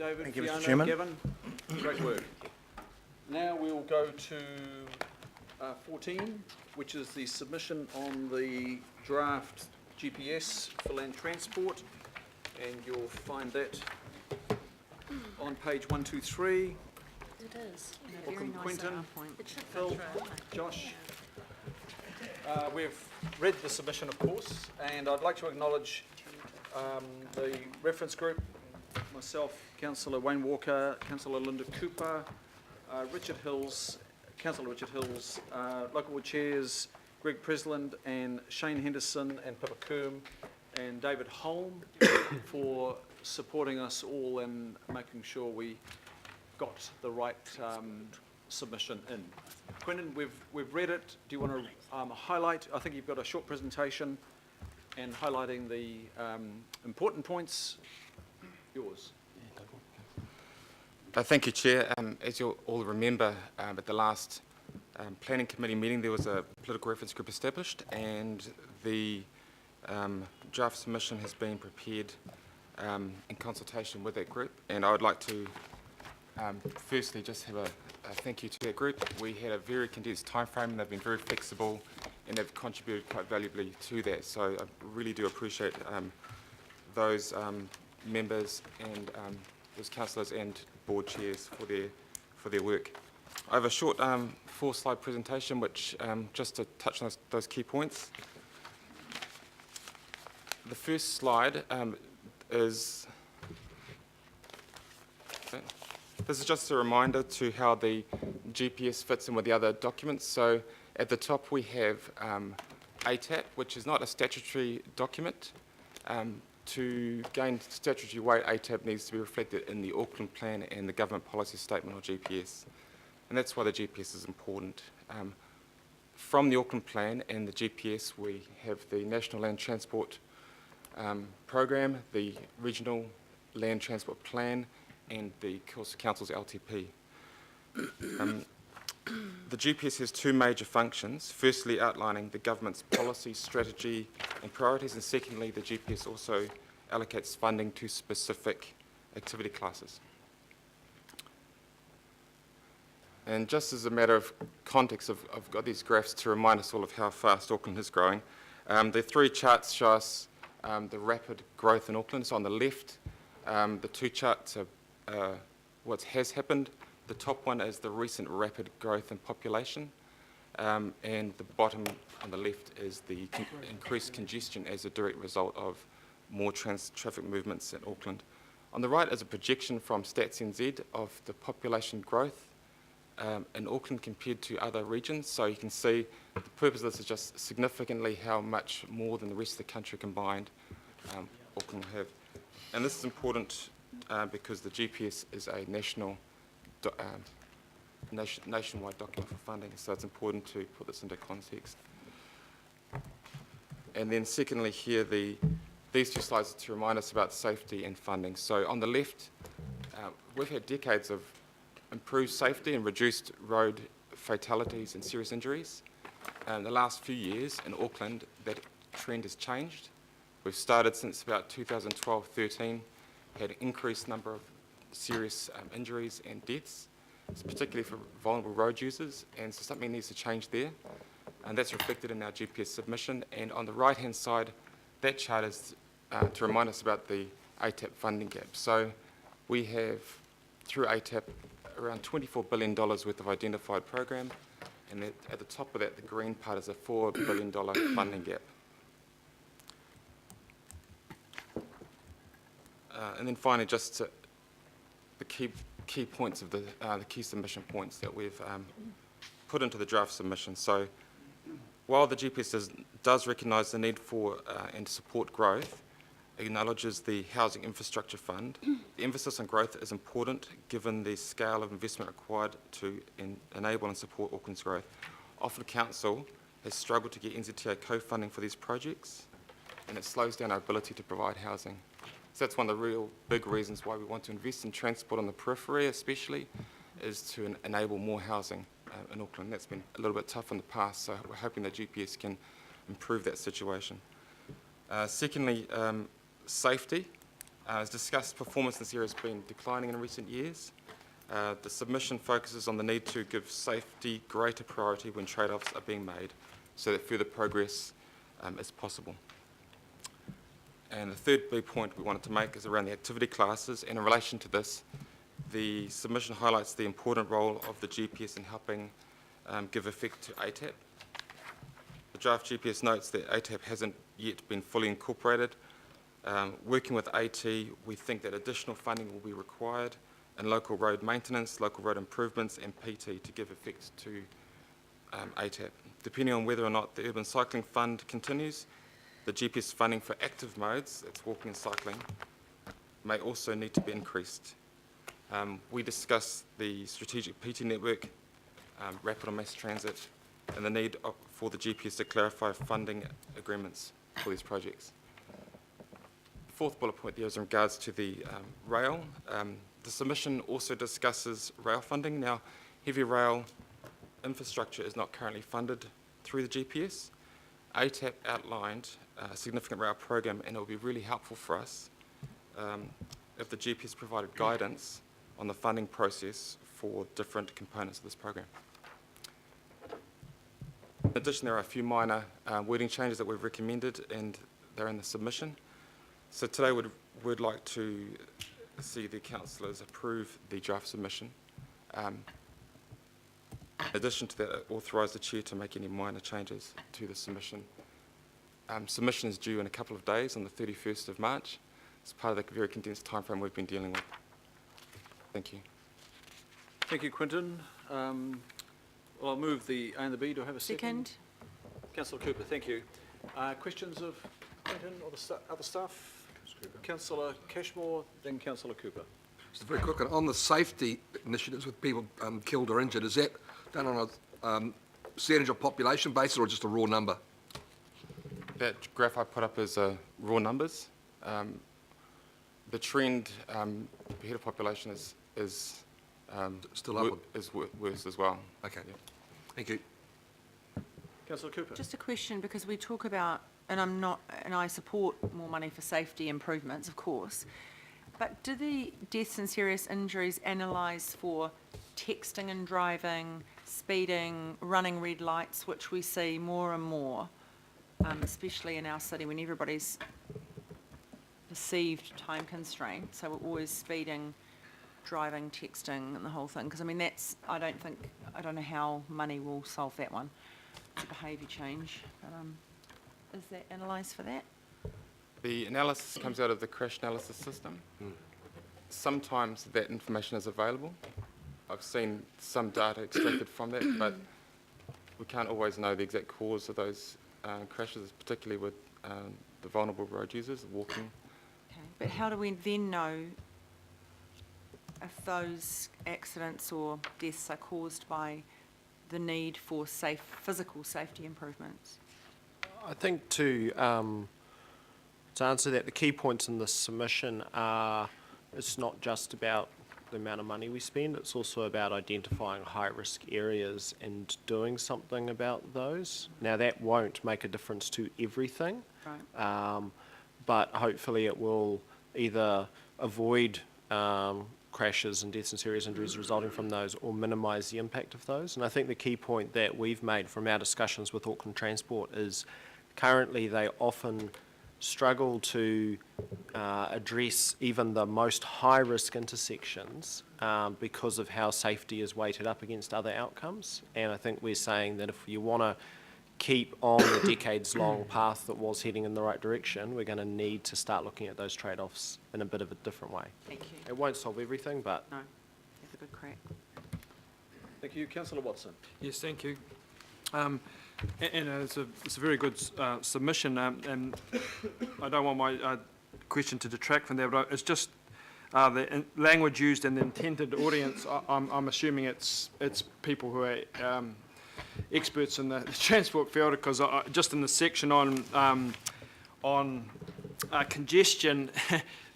David, Thank you, Fiona, Mr. Chairman. Gavin. Great work. Now we'll go to 14, which is the submission on the draft GPS for land transport, and you'll find that on page 123. It is. Welcome, Very nice Quentin, PowerPoint. It should Phil, go through. Josh. We've read the submission, of course, and I'd like to acknowledge the reference group, myself, Councillor Wayne Walker, Councillor Linda Cooper, Richard Hills, Councillor Richard Hills, local board chairs, Greg Presland and Shane Henderson and Pippa Coombe and David Holm for supporting us all and making sure we got the right submission in. Quentin, we've read it. Do you want to highlight? I think you've got a short presentation and highlighting the important points. Yours. Thank you, Chair. As you all remember, at the last Planning Committee meeting, there was a political reference group established, and the draft submission has been prepared in consultation with that group. And I would like to firstly just have a thank you to that group. We had a very condensed time frame, and they've been very flexible, and they've contributed quite valuably to that. So I really do appreciate those members and those councillors and board chairs for their work. I have a short 4-slide presentation, which just to touch on those key points. The first slide is. Okay. This is just a reminder to how the GPS fits in with the other documents. So at the top we have ATAP, which is not a statutory document. To gain statutory weight, ATAP needs to be reflected in the Auckland Plan and the Government Policy Statement or GPS. And that's why the GPS is important. From the Auckland Plan and the GPS, we have the National Land Transport Program, the Regional Land Transport Plan, and the Council's LTP. The GPS has two major functions. Firstly, outlining the government's policy, strategy and priorities, and secondly, the GPS also allocates funding to specific activity classes. And just as a matter of context, I've got these graphs to remind us all of how fast Auckland is growing. The three charts show us the rapid growth in Auckland. So on the left, the two charts are what has happened. The top one is the recent rapid growth in population, and the bottom on the left is the increased congestion as a direct result of more traffic movements in Auckland. On the right is a projection from Stats NZ of the population growth in Auckland compared to other regions. So you can see the purpose of this is just significantly how much more than the rest of the country combined Auckland will have. And this is important because the GPS is a nationwide document for funding, so it's important to put this into context. And then secondly here, these two slides are to remind us about safety and funding. So on the left, we've had decades of improved safety and reduced road fatalities and serious injuries. In the last few years in Auckland, that trend has changed. We've started since about 2012-13, had an increased number of serious injuries and deaths, particularly for vulnerable road users, and so something needs to change there, and that's reflected in our GPS submission. And on the right-hand side, that chart is to remind us about the ATAP funding gap. So we have, through ATAP, around $24 billion worth of identified program, and at the top of that, the green part is a $4 billion funding gap. And then finally, just to the key points of the key submission points that we've put into the draft submission. So while the GPS does recognise the need for and support growth, it acknowledges the Housing Infrastructure Fund. The emphasis on growth is important given the scale of investment required to enable and support Auckland's growth. Auckland Council has struggled to get NZTA co-funding for these projects, and it slows down our ability to provide housing. So that's one of the real big reasons why we want to invest in transport on the periphery especially, is to enable more housing in Auckland. That's been a little bit tough in the past, so we're hoping that GPS can improve that situation. Secondly, safety. As discussed, performance in this area has been declining in recent years. The submission focuses on the need to give safety greater priority when trade-offs are being made so that further progress is possible. And the third big point we wanted to make is around the activity classes, and in relation to this, the submission highlights the important role of the GPS in helping give effect to ATAP. The draft GPS notes that ATAP hasn't yet been fully incorporated. Working with AT, we think that additional funding will be required in local road maintenance, local road improvements and PT to give effect to ATAP. Depending on whether or not the Urban Cycling Fund continues, the GPS funding for active modes, that's walking and cycling, may also need to be increased. We discussed the strategic PT network, rapid or mass transit, and the need for the GPS to clarify funding agreements for these projects. The fourth bullet point there is in regards to the rail. The submission also discusses rail funding. Now, heavy rail infrastructure is not currently funded through the GPS. ATAP outlined a significant rail program, and it would be really helpful for us if the GPS provided guidance on the funding process for different components of this program. In addition, there are a few minor wording changes that we've recommended, and they're in the submission. So today we'd like to see the councillors approve the draft submission. In addition to that, authorise the chair to make any minor changes to the submission. Submission is due in a couple of days on the 31st of March. It's part of the very condensed timeframe we've been dealing with. Thank you. Thank you, Quinton. Well, I'll move the A and the B. Do I have a second? Councillor Cooper, thank you. Questions of Quinton or the other staff? Councillor Cashmore, then Councillor Cooper. Just a very quick one. On the safety initiatives with people killed or injured, is that done on a percentage of population basis or just a raw number? That graph I put up is raw numbers. The trend per head of population is still upward? Is worse as well. Okay. Yeah. Thank you. Councillor Cooper. Just a question, because we talk about, and I support more money for safety improvements, of course, but do the deaths and serious injuries analyse for texting and driving, speeding, running red lights, which we see more and more, especially in our city when everybody's perceived time constraint, so we're always speeding, driving, texting and the whole thing, because I mean that's, I don't know how money will solve that one. It's a behaviour change, but is that analysed for that? The analysis comes out of the crash analysis system. Sometimes that information is available. I've seen some data extracted from that, but we can't always know the exact cause of those crashes, particularly with the vulnerable road users walking. Okay, but how do we then know if those accidents or deaths are caused by the need for physical safety improvements? I think to answer that, the key points in this submission are it's not just about the amount of money we spend, it's also about identifying high-risk areas and doing something about those. Now, that won't make a difference to everything, Right. But hopefully it will either avoid crashes and deaths and serious injuries resulting from those or minimise the impact of those. And I think the key point that we've made from our discussions with Auckland Transport is currently they often struggle to address even the most high-risk intersections because of how safety is weighted up against other outcomes. And I think we're saying that if you want to keep on the decades-long path that was heading in the right direction, we're going to need to start looking at those trade-offs in a bit of a different way. Thank you. It won't solve everything, but... No, have a good crack. Thank you. Councillor Watson. Yes, thank you. It's a very good submission, and I don't want my question to detract from that, but it's just the language used and the intended audience. I'm assuming it's people who are experts in the transport field, because just in the section on congestion,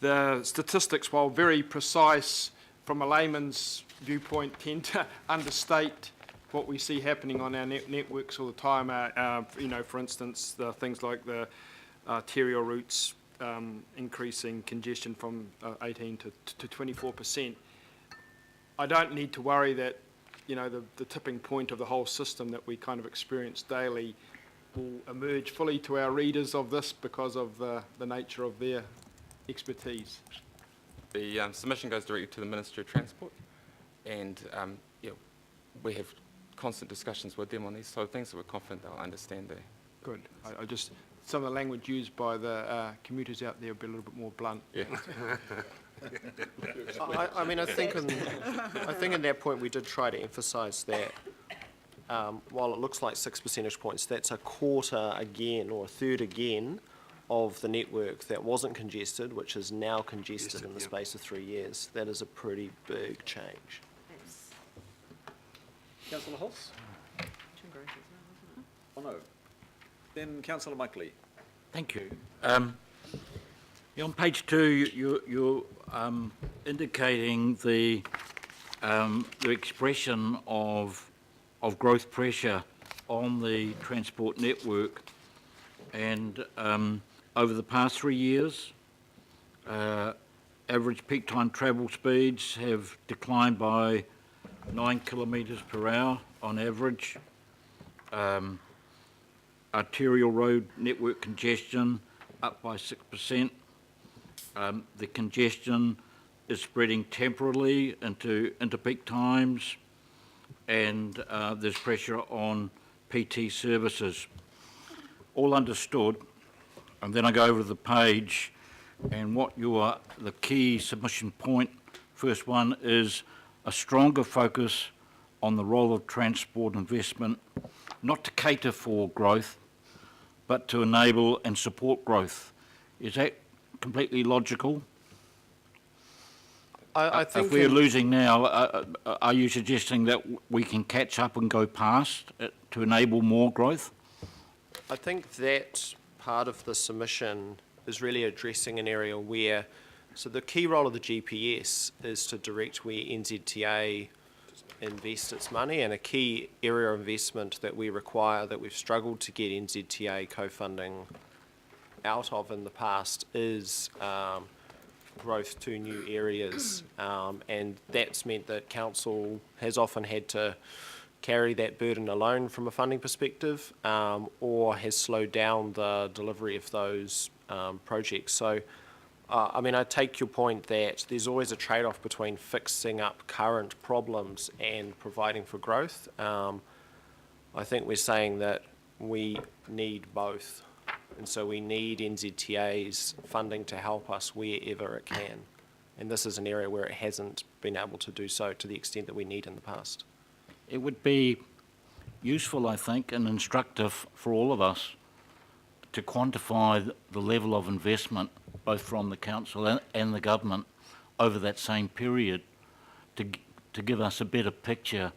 the statistics, while very precise from a layman's viewpoint, tend to understate what we see happening on our networks all the time. You know, for instance, the things like the arterial routes increasing congestion from 18 to 24%, I don't need to worry that, you know, the tipping point of the whole system that we kind of experience daily will emerge fully to our readers of this because of the nature of their expertise. The submission goes directly to the Ministry of Transport, and yeah, we have constant discussions with them on these sort of things, so we're confident they'll understand the. Good. I just, some of the language used by the commuters out there will be a little bit more blunt. Yeah. I mean, I think in that point we did try to emphasise that while it looks like 6 percentage points, that's a quarter again or a third again of the network that wasn't congested, which is now congested in the space of 3 years. That is a pretty big change. Councillor Hulse? Oh, no. Then Councillor Muckley. Thank you. On page 2, you're indicating the expression of growth pressure on the transport network, and over the past 3 years, average peak time travel speeds have declined by 9 kilometres per hour on average. Arterial road network congestion up by 6%. The congestion is spreading temporarily into peak times, and there's pressure on PT services. All understood. And then I go over to the page, and the key submission point, first one is a stronger focus on the role of transport investment, not to cater for growth, but to enable and support growth. Is that completely logical? I think if we're losing now, are you suggesting that we can catch up and go past it to enable more growth? I think that part of the submission is really addressing an area where, so the key role of the GPS is to direct where NZTA invest its money, and a key area of investment that we require, that we've struggled to get NZTA co-funding out of in the past, is growth to new areas, and that's meant that council has often had to carry that burden alone from a funding perspective, or has slowed down the delivery of those projects. So I mean, I take your point that there's always a trade-off between fixing up current problems and providing for growth. I think we're saying that we need both, and so we need NZTA's funding to help us wherever it can. And this is an area where it hasn't been able to do so to the extent that we need in the past. It would be useful, I think, and instructive for all of us to quantify the level of investment, both from the council and the government, over that same period, to give us a better picture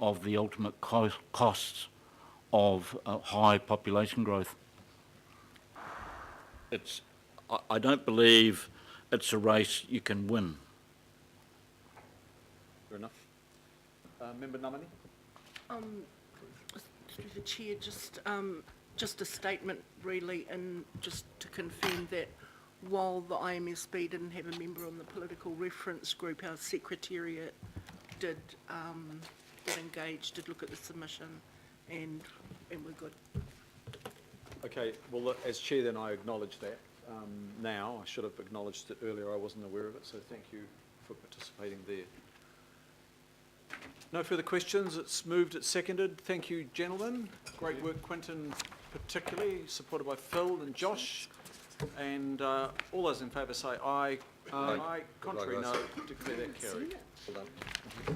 of the ultimate costs of high population growth. I don't believe it's a race you can win. Fair enough. Member Namani? Through the chair, just a statement really, and just to confirm that while the IMSB didn't have a member on the political reference group, our secretariat did engage, did look at the submission, and we're good. Okay, well, as chair then I acknowledge that now. I should have acknowledged it earlier, I wasn't aware of it, so thank you for participating there. No further questions, it's moved, it's seconded. Thank you, gentlemen. Great work, Quentin particularly, supported by Phil and Josh. And all those in favour say aye. Aye. Contrary, no. Declare that carried. Well done.